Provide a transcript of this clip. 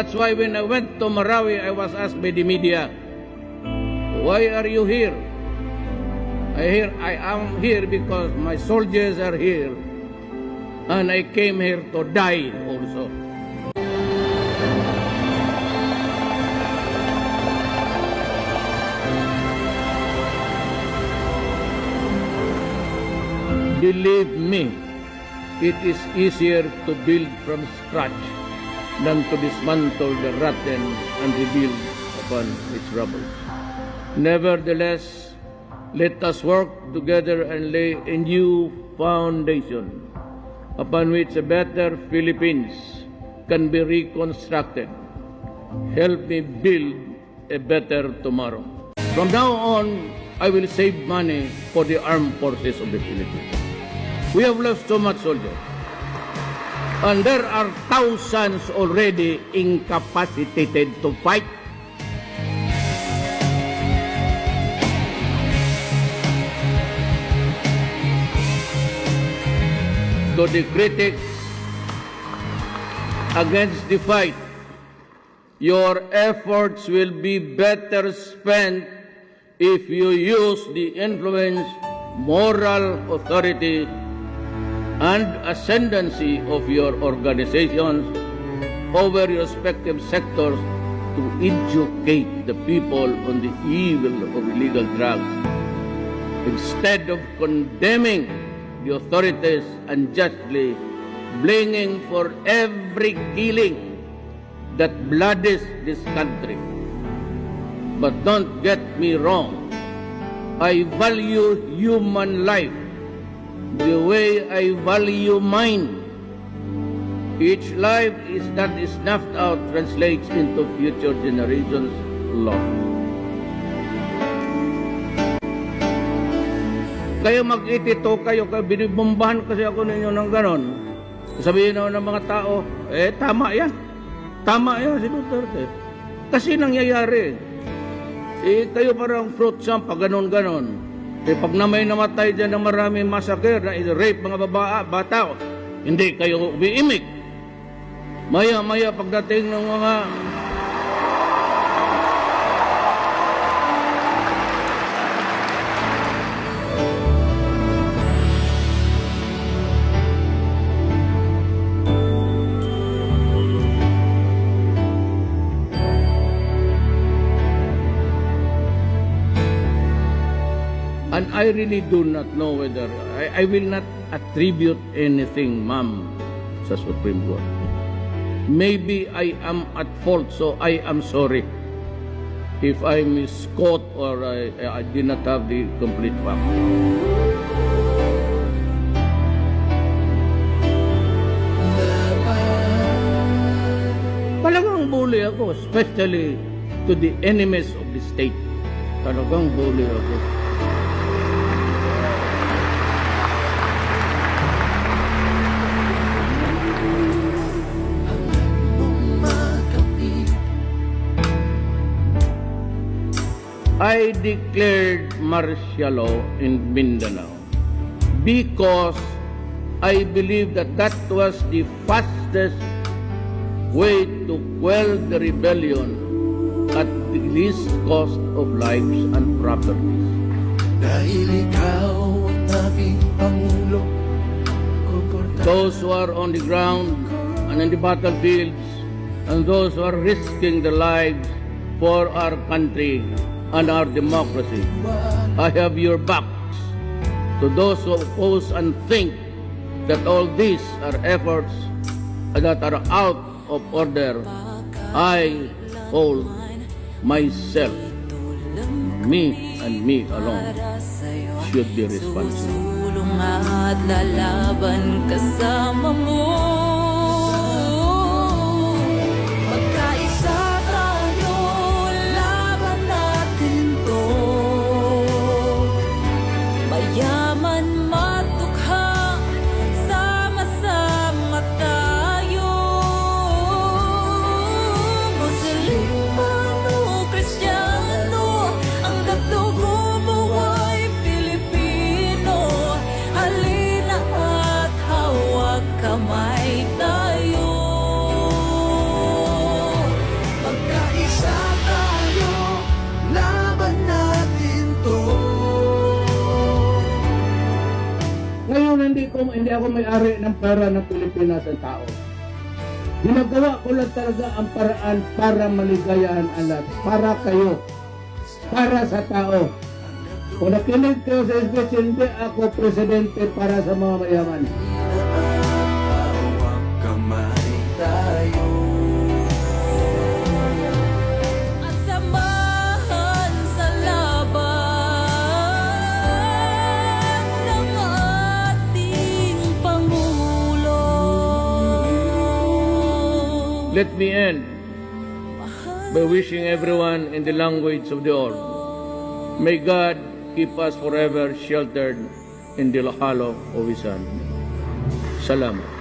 That's why when I went to Marawi, I was asked by the media, why are you here? I am here because my soldiers are here, and I came here to die also. Believe me, it is easier to build from scratch than to dismantle the rotten and rebuild upon its rubble. Nevertheless, let us work together and lay a new foundation upon which a better Philippines can be reconstructed. Help me build a better tomorrow. From now on, I will save money for the armed forces of the Philippines. We have lost so much soldiers. And there are thousands already incapacitated to fight. To the critics against the fight, your efforts will be better spent if you use the influence, moral authority, and ascendancy of your organizations over your respective sectors to educate the people on the evil of illegal drugs, instead of condemning the authorities unjustly, blaming for every killing that bloodies this country. But don't get me wrong, I value human life the way I value mine. Each life that is snuffed out translates into future generations' loss. Kayo mag-itito kayo, binibombahan kasi ako ninyo ng ganon. Sabihin na ng mga tao, tama yan. Tama yan si Duterte. Kasi nangyayari. Kayo parang fruit samp, ganon-ganon. Pag na may namatay dyan ng maraming massacre na rape mga bata, hindi kayo umiimik. Maya-maya pagdating ng mga and I really do not know whether, I will not attribute anything, ma'am, sa Supreme Court. Maybe I am at fault, so I am sorry if I misquote or I did not have the complete fact. Talagang bully ako, especially to the enemies of the state. Talagang bully ako. I declared martial law in Mindanao because I believe that that was the fastest way to quell the rebellion at the least cost of lives and properties. Dahil ikaw ang aming Pangulo, those who are on the ground and in the battlefields and those who are risking their lives for our country and our democracy, I have your backs. To those who oppose and think that all these are efforts that are out of order, I hold myself, me and me alone, should be responsible. At lalaban kasama mo. Magkaisa tayo, laban natin to. Mayaman matukha, sama-sama tayo. Muslim, Mano, Kristiyano, ang dugo mo ay Pilipino. Halina at hawag kamay. hindi ako may-ari ng pera ng Pilipinas at tao. Ginagawa ko lang talaga ang paraan para maligayahan ang lahat. Para kayo. Para sa tao. Kung nakinig kayo sa speech, hindi ako presidente para sa mga mayaman. Hawak kamay tayo. At samahan sa laban ng ating Pangulo. Let me end by wishing everyone in the language of the orb. May God keep us forever sheltered in the hollow of His hand. Salamat.